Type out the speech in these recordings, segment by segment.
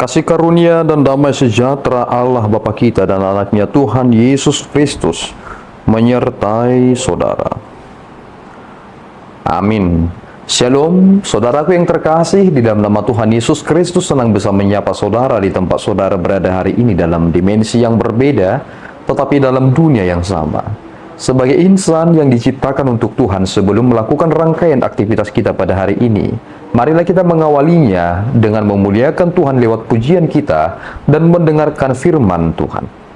Kasih karunia dan damai sejahtera Allah Bapa kita dan anaknya Tuhan Yesus Kristus menyertai saudara. Amin. Shalom, saudaraku yang terkasih, di dalam nama Tuhan Yesus Kristus senang bisa menyapa saudara di tempat saudara berada hari ini dalam dimensi yang berbeda, tetapi dalam dunia yang sama. Sebagai insan yang diciptakan untuk Tuhan sebelum melakukan rangkaian aktivitas kita pada hari ini, marilah kita mengawalinya dengan memuliakan Tuhan lewat pujian kita dan mendengarkan firman Tuhan.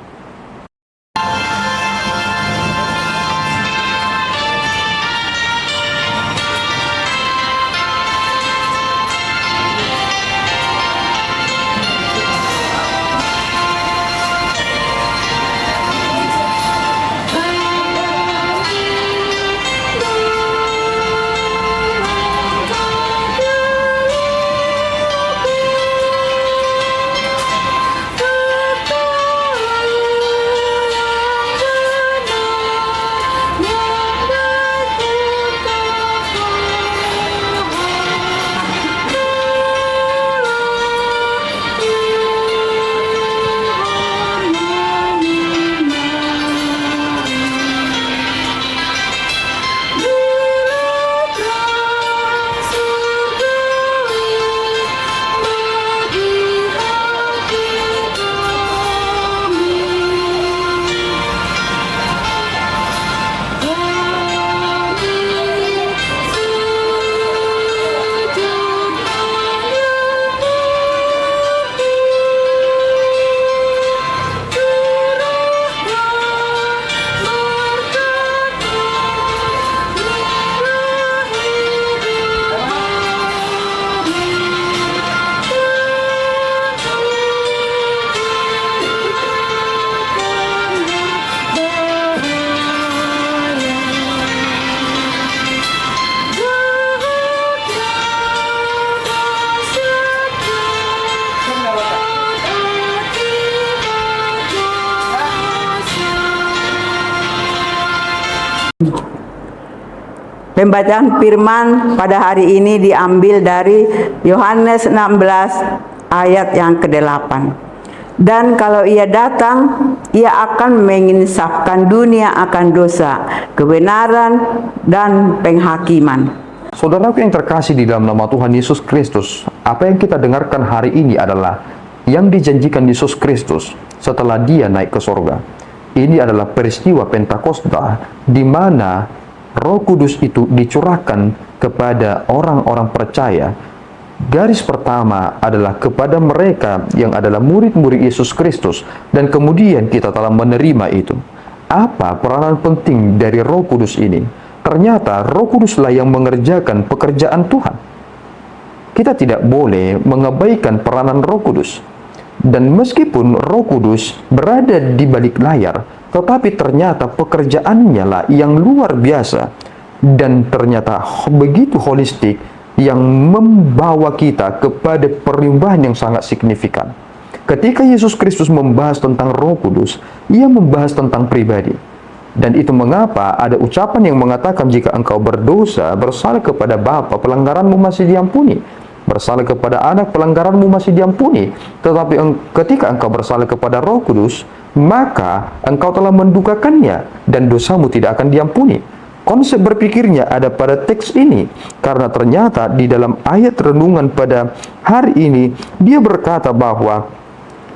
Pembacaan firman pada hari ini diambil dari Yohanes 16 ayat yang ke-8. Dan kalau ia datang, ia akan menginsafkan dunia akan dosa, kebenaran, dan penghakiman. Saudaraku yang terkasih di dalam nama Tuhan Yesus Kristus, apa yang kita dengarkan hari ini adalah yang dijanjikan Yesus Kristus setelah dia naik ke sorga. Ini adalah peristiwa Pentakosta di mana Roh Kudus itu dicurahkan kepada orang-orang percaya. Garis pertama adalah kepada mereka yang adalah murid-murid Yesus Kristus, dan kemudian kita telah menerima itu. Apa peranan penting dari Roh Kudus ini? Ternyata Roh Kuduslah yang mengerjakan pekerjaan Tuhan. Kita tidak boleh mengabaikan peranan Roh Kudus. Dan meskipun Roh Kudus berada di balik layar, tetapi ternyata pekerjaannya lah yang luar biasa dan ternyata begitu holistik, yang membawa kita kepada perubahan yang sangat signifikan. Ketika Yesus Kristus membahas tentang Roh Kudus, ia membahas tentang pribadi. Dan itu mengapa ada ucapan yang mengatakan jika engkau berdosa, bersalah kepada Bapa, pelanggaranmu masih diampuni. Bersalah kepada anak, pelanggaranmu masih diampuni. Tetapi ketika engkau bersalah kepada Roh Kudus, maka engkau telah mendukakannya dan dosamu tidak akan diampuni. Konsep berpikirnya ada pada teks ini, karena ternyata di dalam ayat renungan pada hari ini, dia berkata bahwa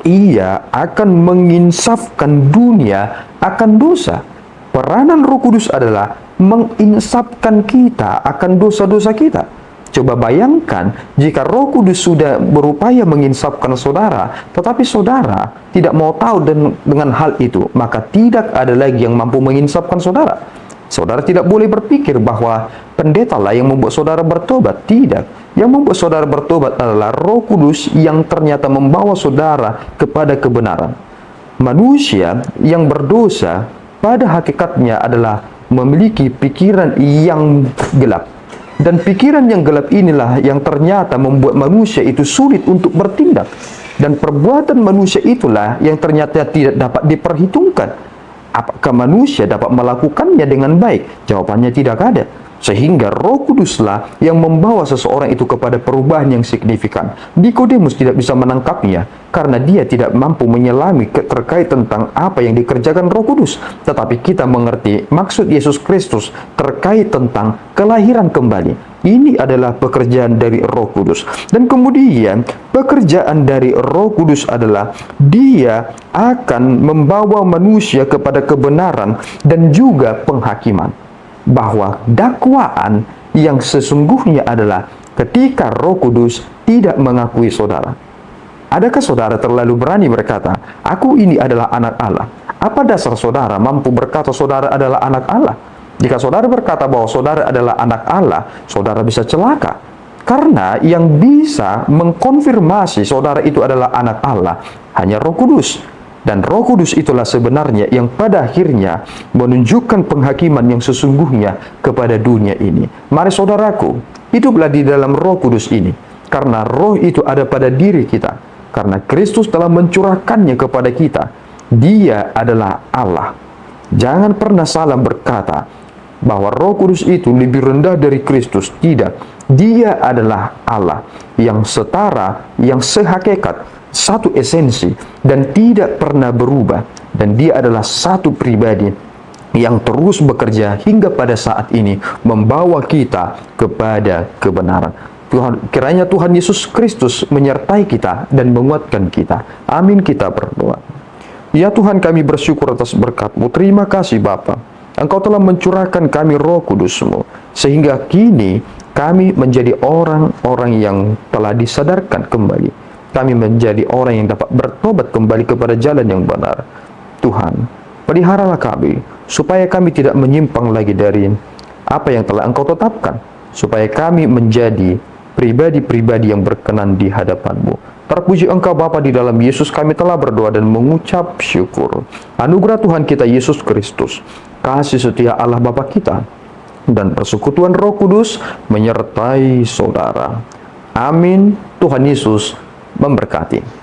ia akan menginsafkan dunia akan dosa. Peranan Roh Kudus adalah menginsafkan kita akan dosa-dosa kita. Coba bayangkan jika Roh Kudus sudah berupaya menginsafkan saudara, tetapi saudara tidak mau tahu dengan hal itu, maka tidak ada lagi yang mampu menginsafkan saudara. Saudara tidak boleh berpikir bahwa pendeta lah yang membuat saudara bertobat. Tidak. Yang membuat saudara bertobat adalah Roh Kudus yang ternyata membawa saudara kepada kebenaran. Manusia yang berdosa pada hakikatnya adalah memiliki pikiran yang gelap. Dan pikiran yang gelap inilah yang ternyata membuat manusia itu sulit untuk bertindak. Dan perbuatan manusia itulah yang ternyata tidak dapat diperhitungkan. Apakah manusia dapat melakukannya dengan baik? Jawabannya tidak ada. Sehingga Roh Kuduslah yang membawa seseorang itu kepada perubahan yang signifikan. Nikodemus tidak bisa menangkapnya karena dia tidak mampu menyelami terkait tentang apa yang dikerjakan Roh Kudus. Tetapi kita mengerti maksud Yesus Kristus terkait tentang kelahiran kembali. Ini adalah pekerjaan dari Roh Kudus. Dan kemudian pekerjaan dari Roh Kudus adalah dia akan membawa manusia kepada kebenaran dan juga penghakiman. Bahwa dakwaan yang sesungguhnya adalah ketika Roh Kudus tidak mengakui saudara. Adakah saudara terlalu berani berkata, "Aku ini adalah anak Allah"? Apa dasar saudara mampu berkata saudara adalah anak Allah? Jika saudara berkata bahwa saudara adalah anak Allah, saudara bisa celaka. Karena yang bisa mengkonfirmasi saudara itu adalah anak Allah hanya Roh Kudus. Dan Roh Kudus itulah sebenarnya yang pada akhirnya menunjukkan penghakiman yang sesungguhnya kepada dunia ini. Mari saudaraku, hiduplah di dalam Roh Kudus ini. Karena Roh itu ada pada diri kita. Karena Kristus telah mencurahkannya kepada kita. Dia adalah Allah. Jangan pernah salah berkata bahwa Roh Kudus itu lebih rendah dari Kristus. Tidak. Dia adalah Allah yang setara, yang sehakikat, satu esensi, dan tidak pernah berubah. Dan dia adalah satu pribadi yang terus bekerja hingga pada saat ini membawa kita kepada kebenaran. Kiranya Tuhan Yesus Kristus menyertai kita dan menguatkan kita. Amin, kita berdoa. Ya Tuhan, kami bersyukur atas berkat-Mu. Terima kasih Bapa. Engkau telah mencurahkan kami Roh Kudus-Mu, sehingga kini kami menjadi orang-orang yang telah disadarkan kembali. Kami menjadi orang yang dapat bertobat kembali kepada jalan yang benar. Tuhan, peliharalah kami, supaya kami tidak menyimpang lagi dari apa yang telah Engkau tetapkan, supaya kami menjadi pribadi-pribadi yang berkenan di hadapan-Mu. Terpuji Engkau Bapa, di dalam Yesus kami telah berdoa dan mengucap syukur. Anugerah Tuhan kita Yesus Kristus, kasih setia Allah Bapa kita, dan persekutuan Roh Kudus menyertai saudara. Amin. Tuhan Yesus memberkati.